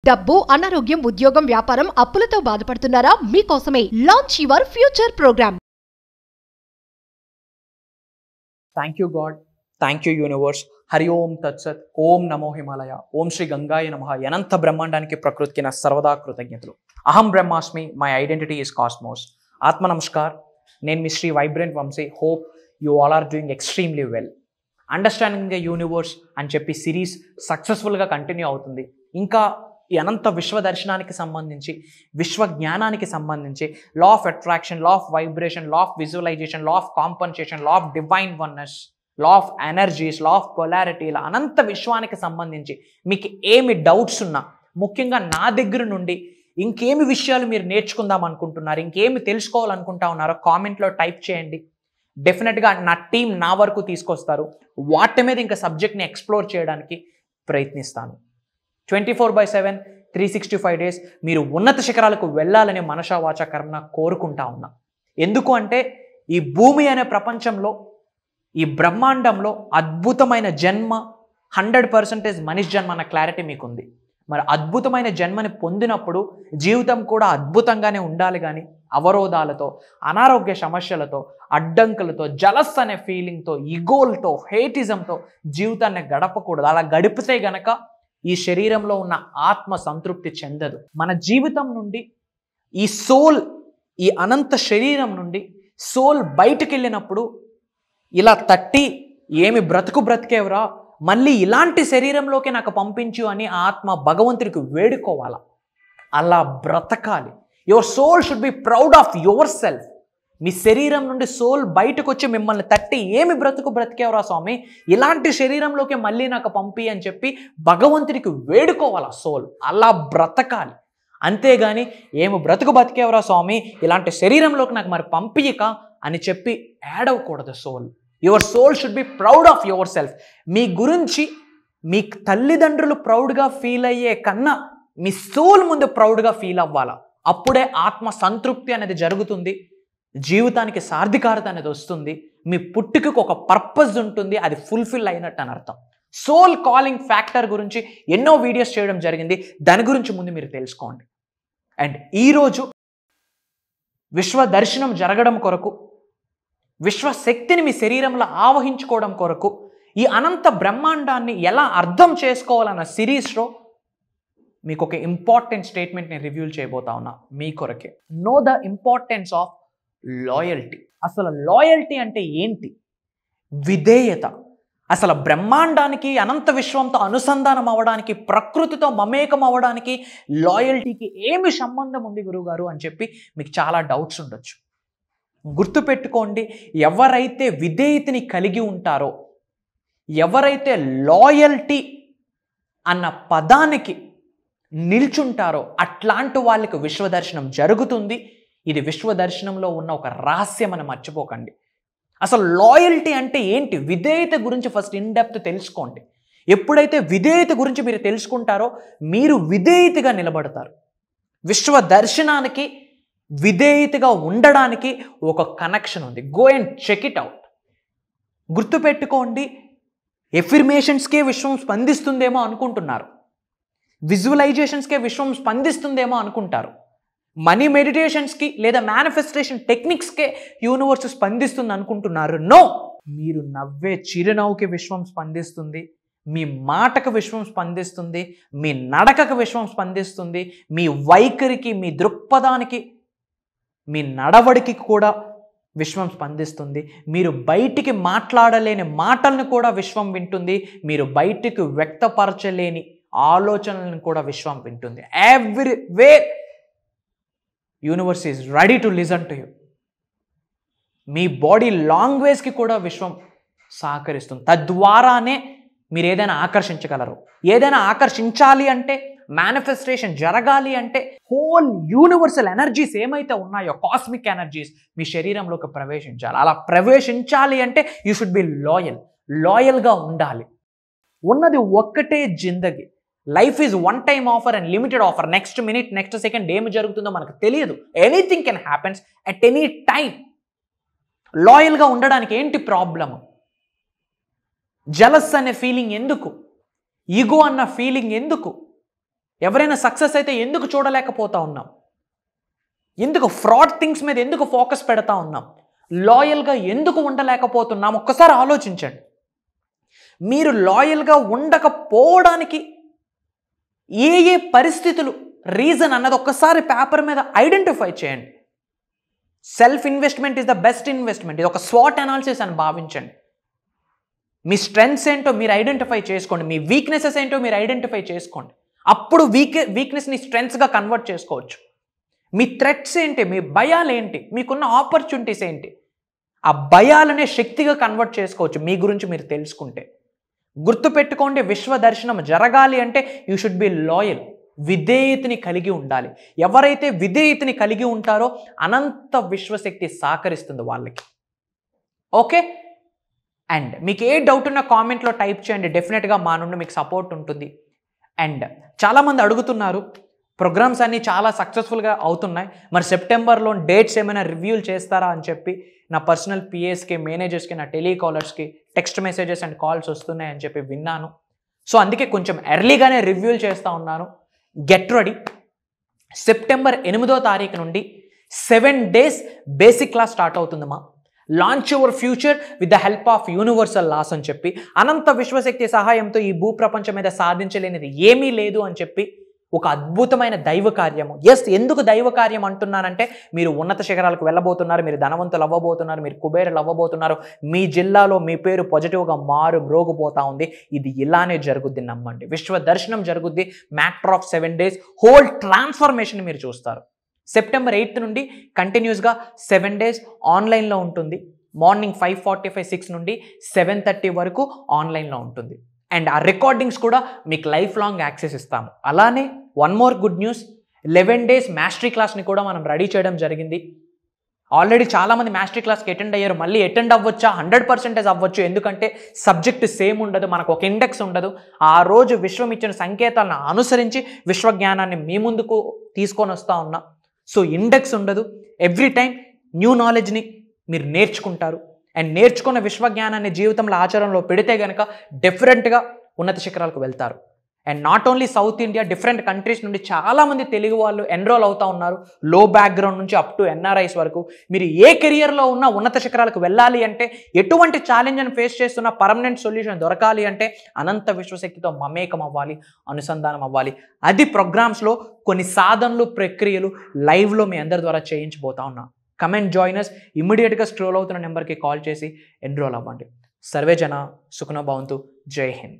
డబ్బు, అనారోగ్యం, ఉద్యోగం, వ్యాపారం, అప్పులతో బాధపడుతున్నారా? మీకోసమే launch your future program. Thank you God, thank you universe. Hari ఓం తత్సత్. ఓం నమో హిమాలయ. ఓం శ్రీ గంగాయ నమః. అనంత బ్రహ్మాండానికి ప్రకృతికి నా సర్వదా కృతజ్ఞతలు. అహం బ్రహ్మాస్మి, మై ఐడెంటిటీ ఈస్ కాస్మోస్. ఆత్మ నమస్కార్. నేను మీ Shri vibrant Vamsi. Hope you all are doing extremely well. Understanding the universe అని చెప్పి సిరీస్ సక్సెస్ఫుల్గా కంటిన్యూ అవుతుంది. ఇంకా ఈ అనంత విశ్వ దర్శనానికి సంబంధించి, విశ్వ జ్ఞానానికి సంబంధించి, law of attraction, law of vibration, law of visualisation, law of compensation, law of divine oneness, law of energies, law of polarity, ఇలా అనంత విశ్వానికి సంబంధించి మీకు ఏమి డౌట్స్ ఉన్నా, ముఖ్యంగా నా దగ్గర నుండి ఇంకేమి విషయాలు మీరు నేర్చుకుందాం అనుకుంటున్నారు, ఇంకేమి తెలుసుకోవాలనుకుంటా ఉన్నారో కామెంట్లో టైప్ చేయండి. డెఫినెట్గా నా టీం నా వరకు తీసుకొస్తారు. వాటి మీద ఇంకా సబ్జెక్ట్ని ఎక్స్ప్లోర్ చేయడానికి ప్రయత్నిస్తాను. 24/7 365 days మీరు ఉన్నత శిఖరాలకు వెళ్ళాలని మనసా వాచా కర్మన కోరుకుంటా ఉన్నా. ఎందుకు అంటే ఈ భూమి అనే ప్రపంచంలో, ఈ బ్రహ్మాండంలో అద్భుతమైన జన్మ 100% మనిషి జన్మ అన్న క్లారిటీ మీకుంది. మరి అద్భుతమైన జన్మని పొందినప్పుడు జీవితం కూడా అద్భుతంగానే ఉండాలి. కానీ అవరోధాలతో, అనారోగ్య సమస్యలతో, అడ్డంకులతో, జలస్ అనే ఫీలింగ్తో, ఈగోలతో, హేటిజంతో జీవితాన్ని గడపకూడదు. అలా గడిపితే గనక ఈ శరీరంలో ఉన్న ఆత్మ సంతృప్తి చెందదు. మన జీవితం నుండి ఈ సోల్, ఈ అనంత శరీరం నుండి సోల్ బయటకు వెళ్ళినప్పుడు ఇలా తట్టి, ఏమి బ్రతికేవరా, మళ్ళీ ఇలాంటి శరీరంలోకి నాకు పంపించు అని ఆత్మ భగవంతుడికి వేడుకోవాలా. అలా బ్రతకాలి. Your soul should be proud of yourself. మీ శరీరం నుండి సోల్ బయటకు వచ్చి మిమ్మల్ని తట్టి, ఏమి బ్రతికేవరా స్వామి, ఇలాంటి శరీరంలోకి మళ్ళీ నాకు పంపి అని చెప్పి భగవంతుడికి వేడుకోవాలా సోల్. అలా బ్రతకాలి. అంతేగాని ఏమి బ్రతికేవరా స్వామి, ఇలాంటి శరీరంలోకి నాకు మరి పంపియక అని చెప్పి ఏడవకూడదు soul. Your soul should be proud of yourself. మీ గురించి మీ తల్లిదండ్రులు ప్రౌడ్గా ఫీల్ అయ్యే కన్నా మీ సోల్ ముందు ప్రౌడ్గా ఫీల్ అవ్వాలా. అప్పుడే ఆత్మ సంతృప్తి అనేది జరుగుతుంది, జీవితానికి సార్థికారత అనేది వస్తుంది, మీ పుట్టుకకు ఒక పర్పస్ ఉంటుంది, అది ఫుల్ఫిల్ అయినట్టు అని అర్థం. సోల్ కాలింగ్ ఫ్యాక్టర్ గురించి ఎన్నో వీడియోస్ చేయడం జరిగింది. దాని గురించి ముందు మీరు తెలుసుకోండి. అండ్ ఈరోజు విశ్వ దర్శనం జరగడం కొరకు, విశ్వశక్తిని మీ శరీరంలో ఆవహించుకోవడం కొరకు, ఈ అనంత బ్రహ్మాండాన్ని ఎలా అర్థం చేసుకోవాలన్న సిరీస్లో మీకు ఒక ఇంపార్టెంట్ స్టేట్మెంట్ని రివ్యూ చేయబోతా ఉన్నా మీ కొరకే. Know the importance of loyalty. అసలు లాయల్టీ అంటే ఏంటి? విధేయత. అసలు బ్రహ్మాండానికి, అనంత విశ్వంతో అనుసంధానం అవ్వడానికి, ప్రకృతితో మమేకం అవ్వడానికి లాయల్టీకి ఏమి సంబంధం ఉంది గురువుగారు అని చెప్పి మీకు చాలా డౌట్స్ ఉండొచ్చు. గుర్తుపెట్టుకోండి, ఎవరైతే విధేయతని కలిగి ఉంటారో, ఎవరైతే లాయల్టీ అన్న పదానికి నిల్చుంటారో అట్లాంటి వాళ్ళకి విశ్వదర్శనం జరుగుతుంది. ఇది విశ్వదర్శనంలో ఉన్న ఒక రహస్యం అని మర్చిపోకండి. అసలు లాయల్టీ అంటే ఏంటి? విధేయత గురించి ఫస్ట్ ఇన్ డెప్త్ తెలుసుకోండి. ఎప్పుడైతే విధేయత గురించి మీరు తెలుసుకుంటారో మీరు విధేయతగా నిలబడతారు. విశ్వదర్శనానికి, విధేయతగా ఉండడానికి ఒక కనెక్షన్ ఉంది. Go and check it out. గుర్తుపెట్టుకోండి, ఎఫర్మేషన్స్కే విశ్వం స్పందిస్తుందేమో అనుకుంటున్నారు, విజువలైజేషన్స్కే విశ్వం స్పందిస్తుందేమో అనుకుంటారు, మనీ మెడిటేషన్స్కి లేదా మేనిఫెస్టేషన్ టెక్నిక్స్కే యూనివర్స్ స్పందిస్తుంది అనుకుంటున్నారు. నో, మీరు నవ్వే చిరునవ్వుకి విశ్వం స్పందిస్తుంది, మీ మాటకు విశ్వం స్పందిస్తుంది, మీ నడకకు విశ్వం స్పందిస్తుంది, మీ వైఖరికి, మీ దృక్పథానికి, మీ నడవడికి కూడా విశ్వం స్పందిస్తుంది. మీరు బయటికి మాట్లాడలేని మాటలను కూడా విశ్వం వింటుంది, మీరు బయటికి వ్యక్తపరచలేని ఆలోచనలను కూడా విశ్వం వింటుంది. Everywhere universe is ready to listen to you. మీ బాడీ లాంగ్వేజ్కి కూడా విశ్వం సహకరిస్తుంది. తద్వారానే మీరు ఏదైనా ఆకర్షించగలరు. ఏదైనా ఆకర్షించాలి అంటే, మేనిఫెస్టేషన్ జరగాలి అంటే, హోల్ యూనివర్సల్ ఎనర్జీస్ ఏమైతే ఉన్నాయో, కాస్మిక్ ఎనర్జీస్ మీ శరీరంలోకి ప్రవేశించాలి. అలా ప్రవేశించాలి అంటే యూ షుడ్ బి లాయల్గా ఉండాలి. ఉన్నది ఒక్కటే జిందగీ. Life is one time offer and limited offer. Next minute, next second ఏమి జరుగుతుందో మనకు తెలియదు. Anything can happens at any time. లాయల్గా ఉండడానికి ఏంటి ప్రాబ్లము? జలస్ అనే ఫీలింగ్ ఎందుకు? ఈగో అన్న ఫీలింగ్ ఎందుకు? ఎవరైనా సక్సెస్ అయితే ఎందుకు చూడలేకపోతా ఉన్నాం? ఎందుకు ఫ్రాడ్ థింగ్స్ మీద ఎందుకు ఫోకస్ పెడతా ఉన్నాం? లాయల్గా ఎందుకు ఉండలేకపోతున్నాం? ఒక్కసారి ఆలోచించండి. మీరు లాయల్గా ఉండకపోవడానికి ఏ ఏ పరిస్థితులు రీజన్ అన్నది ఒక్కసారి పేపర్ మీద ఐడెంటిఫై చేయండి. Self investment is the best investment. ఇది ఒక స్వాట్ అనాలిసిస్ అని భావించండి. మీ స్ట్రెంగ్స్ ఏంటో మీరు ఐడెంటిఫై చేసుకోండి, మీ వీక్నెసెస్ ఏంటో మీరు ఐడెంటిఫై చేసుకోండి. అప్పుడు వీక్నెస్ని స్ట్రెంగ్స్గా కన్వర్ట్ చేసుకోవచ్చు. మీ థ్రెట్స్ ఏంటి, మీ భయాలు ఏంటి, మీకున్న ఆపర్చునిటీస్ ఏంటి, ఆ భయాలనే శక్తిగా కన్వర్ట్ చేసుకోవచ్చు మీ గురించి మీరు తెలుసుకుంటే. గుర్తుపెట్టుకోండి, విశ్వ దర్శనం జరగాలి అంటే యూ షుడ్ బి లాయల్. విధేయతని కలిగి ఉండాలి. ఎవరైతే విధేయతని కలిగి ఉంటారో అనంత విశ్వశక్తి సహకరిస్తుంది వాళ్ళకి. ఓకే, అండ్ మీకు ఏ డౌట్ ఉన్నా కామెంట్లో టైప్ చేయండి. డెఫినెట్గా మా నుండి మీకు సపోర్ట్ ఉంటుంది. అండ్ చాలామంది అడుగుతున్నారు, ప్రోగ్రామ్స్ అన్నీ చాలా సక్సెస్ఫుల్గా అవుతున్నాయి, మరి సెప్టెంబర్లో డేట్స్ ఏమైనా రివ్యూలు చేస్తారా అని చెప్పి నా పర్సనల్ పిఎస్కి, మేనేజర్స్కి, నా టెలికాలర్స్కి టెక్స్ట్ మెసేజెస్ అండ్ కాల్స్ వస్తున్నాయి అని చెప్పి విన్నాను. సో అందుకే కొంచెం ఎర్లీగానే రివ్యూలు చేస్తూ ఉన్నాను. Get ready. సెప్టెంబర్ 8వ తారీఖు నుండి 7 days బేసిక్ క్లాస్ స్టార్ట్ అవుతుందమ్మా. Launch your future with the help of universal laws అని చెప్పి, అనంత విశ్వశక్తి సహాయంతో ఈ భూప్రపంచం మీద సాధించలేనిది ఏమీ లేదు అని చెప్పి ఒక అద్భుతమైన దైవ కార్యము. ఎస్, ఎందుకు దైవ కార్యం అంటున్నానంటే, మీరు ఉన్నత శిఖరాలకు వెళ్ళబోతున్నారు, మీరు ధనవంతులు అవ్వబోతున్నారు, మీరు కుబేరులు అవ్వబోతున్నారు, మీ జిల్లాలో మీ పేరు పాజిటివ్గా మ్రోగిపోతా ఉంది. ఇది ఇలానే జరుగుద్ది, నమ్మండి. విశ్వ దర్శనం జరుగుద్ది. Matter of 7 days whole transformation మీరు చూస్తారు. సెప్టెంబర్ 8th నుండి కంటిన్యూస్గా 7 days ఆన్లైన్లో ఉంటుంది. మార్నింగ్ 5:45, 6 నుండి 7:30 వరకు ఆన్లైన్లో ఉంటుంది. అండ్ ఆ రికార్డింగ్స్ కూడా మీకు లైఫ్ లాంగ్ యాక్సెస్ ఇస్తాము. అలానే one more good news, 11 days mastery క్లాస్ని కూడా మనం రెడీ చేయడం జరిగింది. ఆల్రెడీ చాలామంది మాస్టరీ క్లాస్కి అటెండ్ అయ్యారు. మళ్ళీ అటెండ్ అవ్వచ్చా? 100% అవ్వచ్చు. ఎందుకంటే సబ్జెక్ట్ సేమ్ ఉండదు, మనకు ఒక ఇండెక్స్ ఉండదు. ఆ రోజు విశ్వం ఇచ్చిన సంకేతాలను అనుసరించి విశ్వజ్ఞానాన్ని మీ ముందుకు తీసుకొని వస్తూ ఉన్నా. సో ఇండెక్స్ ఉండదు. ఎవ్రీ టైం న్యూ నాలెడ్జ్ని మీరు నేర్చుకుంటారు. అండ్ నేర్చుకున్న విశ్వజ్ఞానాన్ని జీవితంలో ఆచరణలో పెడితే కనుక డెఫినెట్గా ఉన్నత శిఖరాలకు వెళ్తారు. And not only south India, different countries నుండి చాలామంది తెలుగు వాళ్ళు ఎన్రోల్ అవుతూ ఉన్నారు. లో బ్యాక్గ్రౌండ్ నుంచి అప్ టు NRIs వరకు. మీరు ఏ కెరియర్లో ఉన్నా ఉన్నత శిఖరాలకు వెళ్ళాలి అంటే, ఎటువంటి ఛాలెంజ్ని ఫేస్ చేస్తున్న పర్మనెంట్ సొల్యూషన్ దొరకాలి అంటే అనంత విశ్వశక్తితో మమేకం అవ్వాలి, అనుసంధానం అవ్వాలి. అది ప్రోగ్రామ్స్లో కొన్ని సాధనలు, ప్రక్రియలు లైవ్లో మీ అందరి ద్వారా చేయించబోతా ఉన్నా. కమెంట్ జాయినర్స్ ఇమ్మీడియట్గా స్క్రోల్ అవుతున్న నెంబర్కి కాల్ చేసి ఎన్రోల్ అవ్వండి. సర్వే జన సుఖనో భవంతు. జై హింద్.